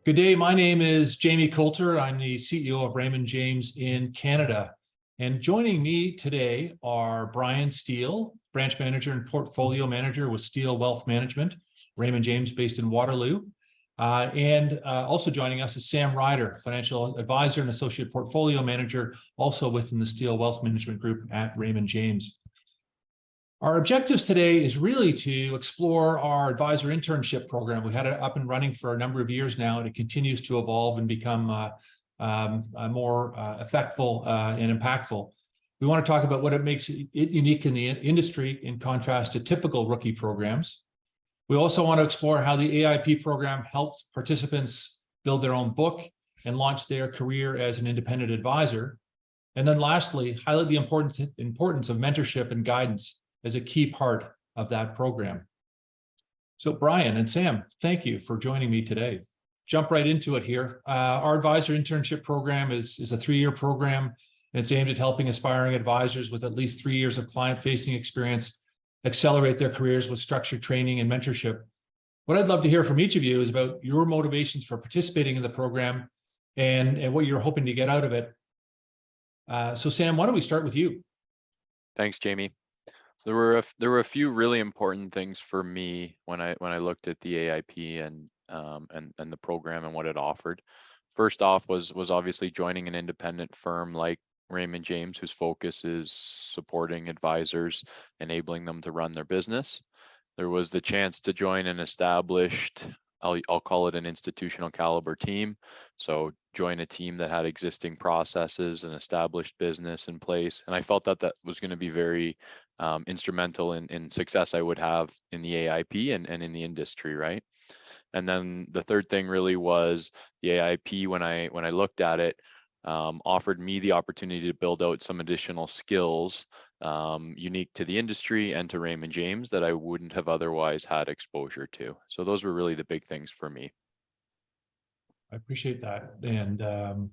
Good day. My name is Jamie Coulter. I'm the CEO of Raymond James in Canada. And joining me today are Brian Steele, branch manager and portfolio manager with Steele Wealth Management, Raymond James based in Waterloo. And also joining us is Sam Ryder, financial advisor and associate portfolio manager, also within the Steele Wealth Management Group at Raymond James. Our objectives today is really to explore our advisor internship program. We had it up and running for a number of years now, and it continues to evolve and become more effective and impactful. We want to talk about what it makes it unique in the industry in contrast to typical rookie programs. We also want to explore how the AIP program helps participants build their own book and launch their career as an independent advisor. And then lastly, highlight the importance of mentorship and guidance as a key part of that program. So Brian and Sam, thank you for joining me today. Jump right into it here. Our advisor internship program is a 3-year program, and it's aimed at helping aspiring advisors with at least 3 years of client-facing experience accelerate their careers with structured training and mentorship. What I'd love to hear from each of you is about your motivations for participating in the program and what you're hoping to get out of it. So Sam, why don't we start with you? Thanks, Jamie. So there were a few really important things for me when I looked at the AIP and the program and what it offered. First off was obviously joining an independent firm like Raymond James, whose focus is supporting advisors, enabling them to run their business. There was the chance to join an established, I'll call it an institutional caliber team. So join a team that had existing processes and established business in place. And I felt that that was going to be very instrumental in success I would have in the AIP and in the industry, right? And then the third thing really was the AIP, when I looked at it, offered me the opportunity to build out some additional skills unique to the industry and to Raymond James that I wouldn't have otherwise had exposure to. So those were really the big things for me. I appreciate that. And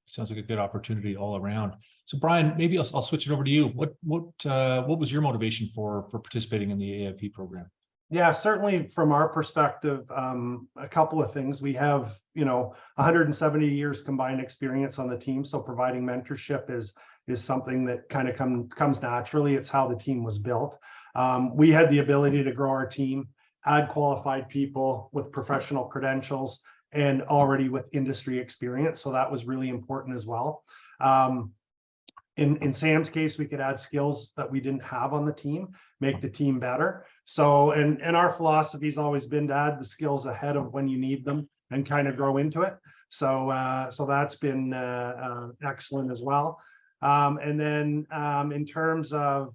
sounds like a good opportunity all around. So Brian, maybe I'll switch it over to you. What was your motivation for participating in the AIP program? Yeah, certainly from our perspective, a couple of things. We have, 170 years combined experience on the team. So providing mentorship is something that kind of comes naturally. It's how the team was built. We had the ability to grow our team, add qualified people with professional credentials and already with industry experience. So that was really important as well. In Sam's case, we could add skills that we didn't have on the team, make the team better. So, and our philosophy has always been to add the skills ahead of when you need them and kind of grow into it. So, so that's been excellent as well. And then in terms of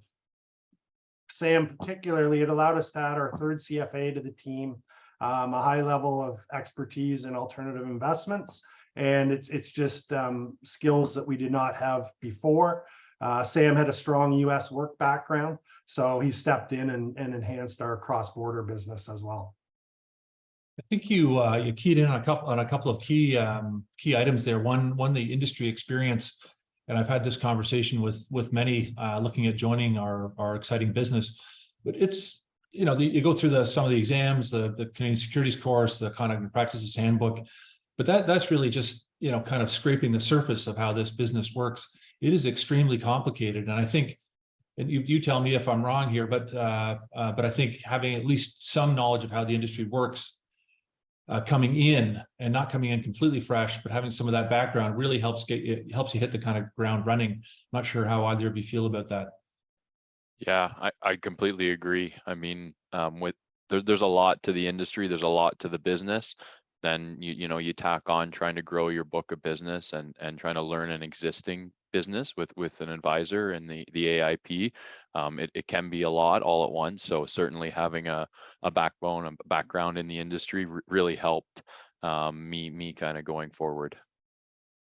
Sam particularly, it allowed us to add our third CFA to the team, a high level of expertise in alternative investments. And it's just skills that we did not have before. Sam had a strong U.S. work background, so he stepped in and enhanced our cross-border business as well. I think you keyed in on a couple of key items there. One, the industry experience, and I've had this conversation with many looking at joining our exciting business. But it's you go through some of the exams, the Canadian Securities course, the Conduct and Practices Handbook. But that's really just, kind of scraping the surface of how this business works. It is extremely complicated. And I think, and you tell me if I'm wrong here, but I think having at least some knowledge of how the industry works coming in and not coming in completely fresh, but having some of that background really helps you hit the kind of ground running. I'm not sure how either of you feel about that. Yeah, I completely agree. I mean, there's a lot to the industry. There's a lot to the business. Then you tack on trying to grow your book of business and trying to learn an existing business with an advisor and the AIP. It can be a lot all at once. So certainly having a background in the industry really helped me kind of going forward.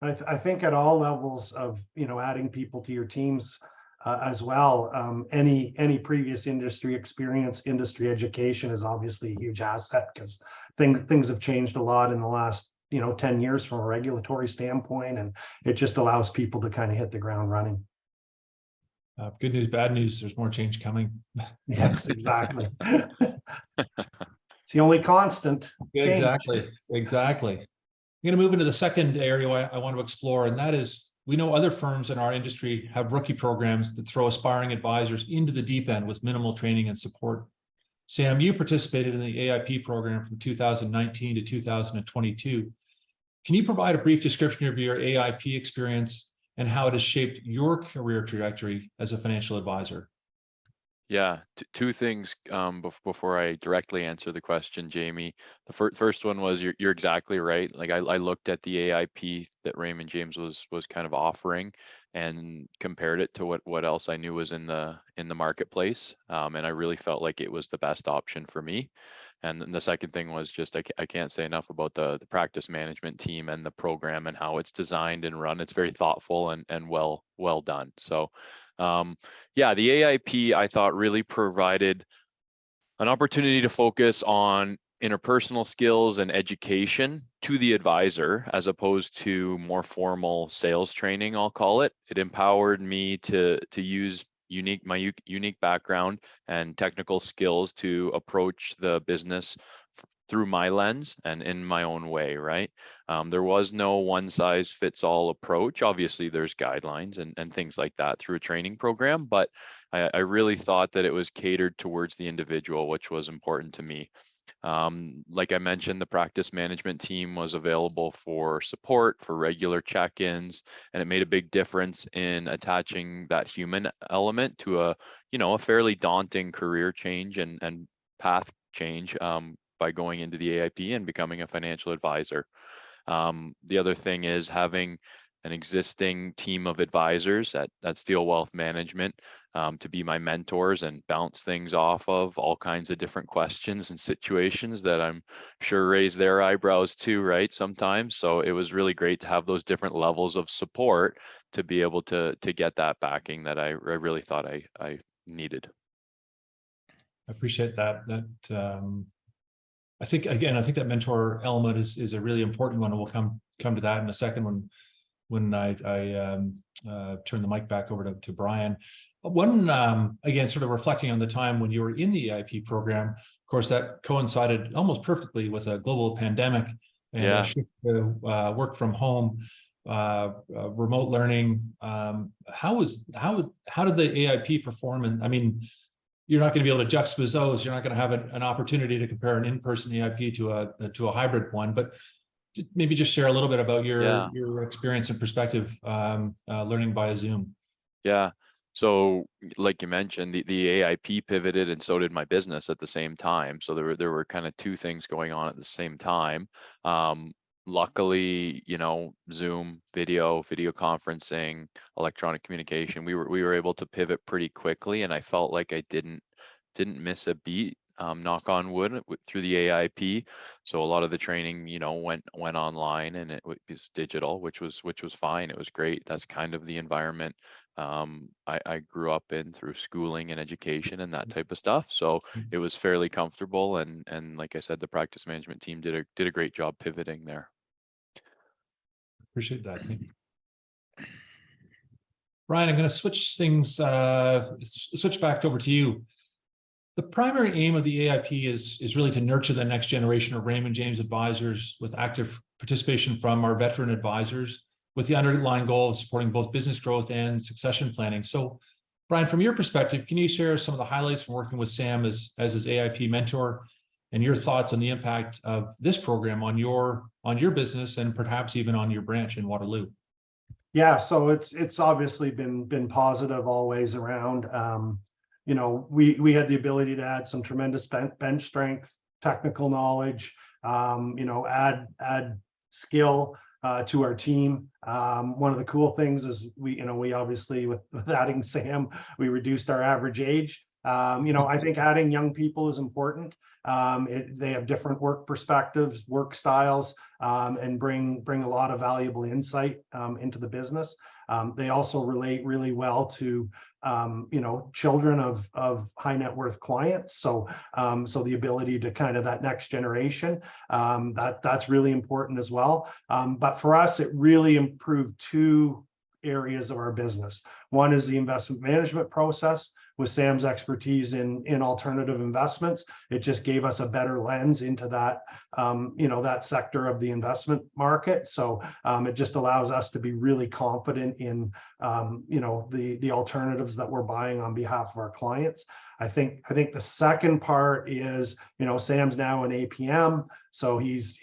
I think at all levels of adding people to your teams as well, any previous industry experience, industry education is obviously a huge asset because things have changed a lot in the last 10 years from a regulatory standpoint, and it just allows people to kind of hit the ground running. Good news, bad news, there's more change coming. Yes, exactly. It's the only constant. Exactly. Exactly. I'm going to move into the second area I want to explore, and that is we know other firms in our industry have rookie programs that throw aspiring advisors into the deep end with minimal training and support. Sam, you participated in the AIP program from 2019 to 2022. Can you provide a brief description of your AIP experience and how it has shaped your career trajectory as a financial advisor? Yeah, two things before I directly answer the question, Jamie. The first one was you're exactly right. Like I looked at the AIP that Raymond James was kind of offering and compared it to what else I knew was in the marketplace, and I really felt like it was the best option for me. And then the second thing was just I can't say enough about the practice management team and the program and how it's designed and run. It's very thoughtful and well done. So yeah, the AIP I thought really provided an opportunity to focus on interpersonal skills and education to the advisor as opposed to more formal sales training, I'll call it. It empowered me to use my unique background and technical skills to approach the business through my lens and in my own way, right? There was no one size fits all approach. Obviously, there's guidelines and things like that through a training program, but I really thought that it was catered towards the individual, which was important to me. Like I mentioned, the practice management team was available for support, for regular check-ins, and it made a big difference in attaching that human element to a fairly daunting career change and path change by going into the AIP and becoming a financial advisor. The other thing is having an existing team of advisors at Steele Wealth Management to be my mentors and bounce things off of all kinds of different questions and situations that I'm sure raise their eyebrows too, right? Sometimes. So it was really great to have those different levels of support to be able to get that backing that I really thought I needed. I appreciate that. I think that mentor element is a really important one, and we'll come to that in a second when I turn the mic back over to Brian. One again, sort of reflecting on the time when you were in the AIP program. Of course, that coincided almost perfectly with a global pandemic and a shift to work from home, remote learning. How did the AIP perform? And I mean, you're not going to be able to juxtapose those. You're not going to have an opportunity to compare an in-person AIP to a hybrid one, but maybe just share a little bit about your experience and perspective learning via Zoom. Yeah. So like you mentioned, the AIP pivoted and so did my business at the same time. So there were kind of two things going on at the same time. Luckily, Zoom, video conferencing, electronic communication, we were able to pivot pretty quickly, and I felt like I didn't miss a beat. Knock on wood, through the AIP. So a lot of the training, went online, and it was digital, which was fine. It was great. That's kind of the environment I grew up in through schooling and education and that type of stuff. So it was fairly comfortable, and like I said, the practice management team did a great job pivoting there. Appreciate that. Thank you. Brian, I'm going to switch things, switch back over to you. The primary aim of the AIP is really to nurture the next generation of Raymond James advisors with active participation from our veteran advisors, with the underlying goal of supporting both business growth and succession planning. So, Brian, from your perspective, can you share some of the highlights from working with Sam as his AIP mentor, and your thoughts on the impact of this program on your business and perhaps even on your branch in Waterloo? Yeah, so it's obviously been positive always around. We had the ability to add some tremendous bench strength, technical knowledge, add skill to our team. One of the cool things is we obviously with adding Sam, we reduced our average age. I think adding young people is important. They have different work perspectives, work styles, and bring a lot of valuable insight into the business. They also relate really well to children of high net worth clients. So the ability to kind of that next generation, that's really important as well. But for us, it really improved two areas of our business. One is the investment management process. With Sam's expertise in alternative investments, it just gave us a better lens into that, that sector of the investment market. So it just allows us to be really confident in, the alternatives that we're buying on behalf of our clients. I think the second part is, Sam's now an APM, so he's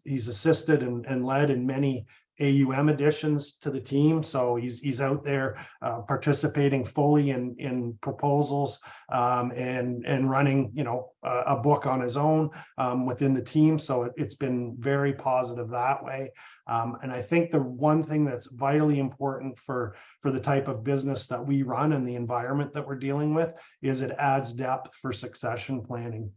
assisted and led in many AUM additions to the team. So he's out there participating fully in proposals and running, a book on his own within the team. So it's been very positive that way. And I think the one thing that's vitally important for the type of business that we run and the environment that we're dealing with is it adds depth for succession planning.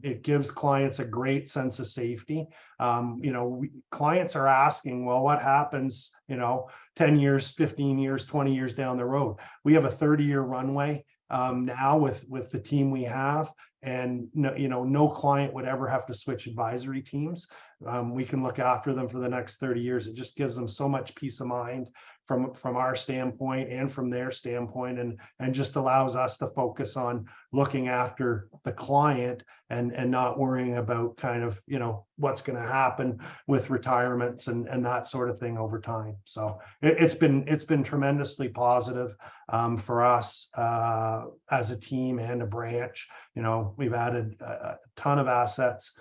It gives clients a great sense of safety. Clients are asking, well, what happens, 10 years, 15 years, 20 years down the road? We have a 30-year runway now with the team we have, and no client would ever have to switch advisory teams. We can look after them for the next 30 years. It just gives them so much peace of mind from our standpoint and from their standpoint, and just allows us to focus on looking after the client and not worrying about kind of, what's going to happen with retirements and that sort of thing over time. So it's been tremendously positive for us as a team and a branch. We've added a ton of assets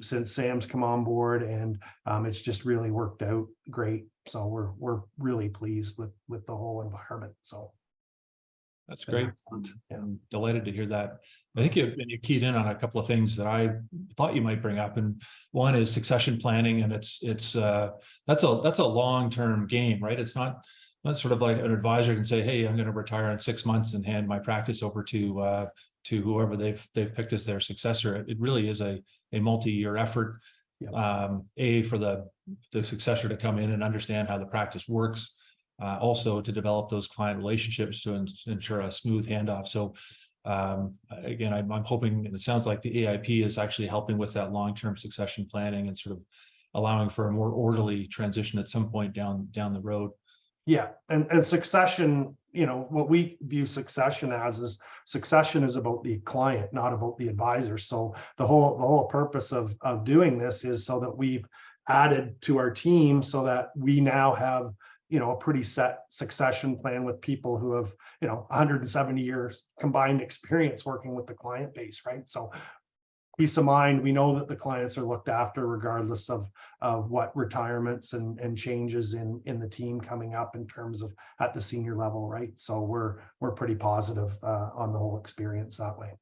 since Sam's come on board, and it's just really worked out great. So we're really pleased with the whole environment. So that's great. Yeah. I'm delighted to hear that. I think you keyed in on a couple of things that I thought you might bring up, and one is succession planning, and that's a long-term game, right? It's not sort of like an advisor can say, hey, I'm going to retire in 6 months and hand my practice over to whoever they've picked as their successor. It really is a multi-year effort. Yep. For the successor to come in and understand how the practice works, also to develop those client relationships to ensure a smooth handoff. So again, I'm hoping, and it sounds like the AIP is actually helping with that long-term succession planning and sort of allowing for a more orderly transition at some point down the road. Yeah, and succession, what we view succession as is succession is about the client, not about the advisor. So the whole purpose of doing this is so that we've added to our team so that we now have, a pretty set succession plan with people who have, 170 years combined experience working with the client base, right? So peace of mind, we know that the clients are looked after regardless of what retirements and changes in the team coming up in terms of at the senior level, right? So we're pretty positive on the whole experience that way.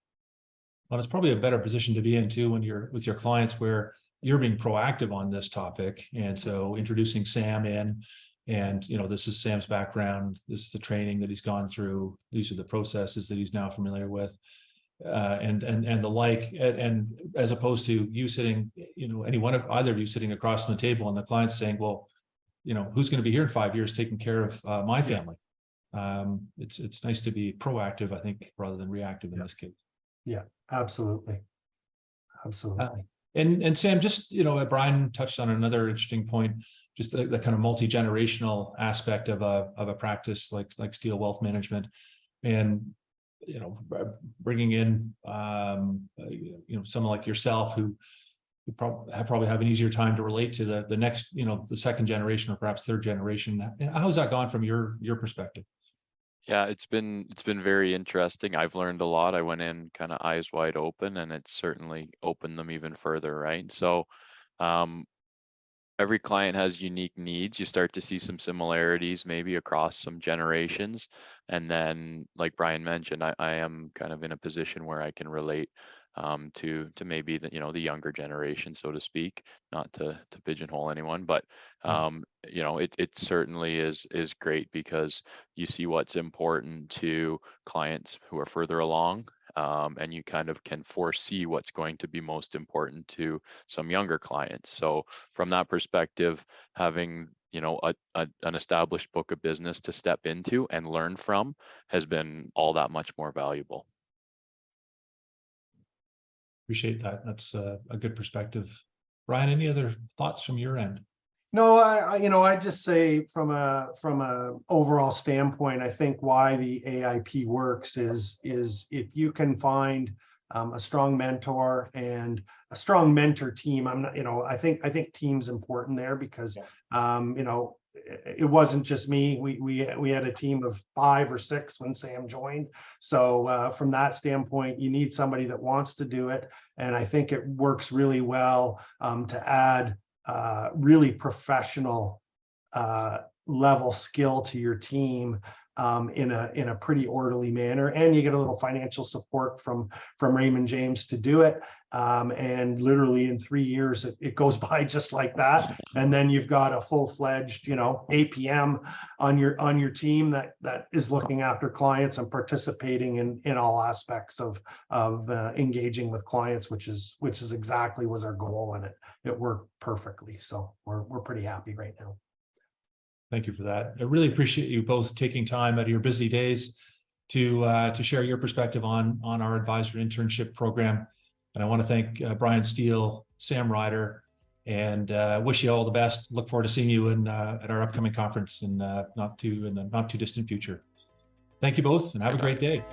Well, it's probably a better position to be in too when you're with your clients, where you're being proactive on this topic. And so introducing Sam in, and this is Sam's background, this is the training that he's gone through, these are the processes that he's now familiar with. And the like, and as opposed to you sitting, either of you sitting across from the table and the client's saying, well, who's going to be here in 5 years taking care of my family? It's nice to be proactive, I think, rather than reactive in this case. Yeah, absolutely. And Sam, just Brian touched on another interesting point, just the kind of multi-generational aspect of a practice like Steele Wealth Management, and bringing in someone like yourself who probably have an easier time to relate to the next, the second generation or perhaps third generation. How's that gone from your perspective? Yeah, it's been very interesting. I've learned a lot. I went in kind of eyes wide open, and it's certainly opened them even further, right? So every client has unique needs. You start to see some similarities maybe across some generations. And then, like Brian mentioned, I am kind of in a position where I can relate to maybe the younger generation, so to speak, not to pigeonhole anyone, but it certainly is great because you see what's important to clients who are further along, and you kind of can foresee what's going to be most important to some younger clients. So from that perspective, having an established book of business to step into and learn from has been all that much more valuable. Appreciate that. That's a good perspective. Brian, any other thoughts from your end? No, I just say from a overall standpoint, I think why the AIP works is if you can find a strong mentor and a strong mentor team. I'm not, I think team's important there because it wasn't just me. We had a team of 5 or 6 when Sam joined. So from that standpoint, you need somebody that wants to do it, and I think it works really well to add really professional level skill to your team in a pretty orderly manner, and you get a little financial support from Raymond James to do it. And literally in 3 years, it goes by just like that. And then you've got a full-fledged, APM on your team that is looking after clients and participating in all aspects of engaging with clients, which is exactly was our goal, and it worked perfectly. So we're pretty happy right now. Thank you for that. I really appreciate you both taking time out of your busy days to share your perspective on our advisor internship program. And I want to thank Brian Steele, Sam Ryder, and wish you all the best. Look forward to seeing you at our upcoming conference in the not too distant future. Thank you both, and have a great day.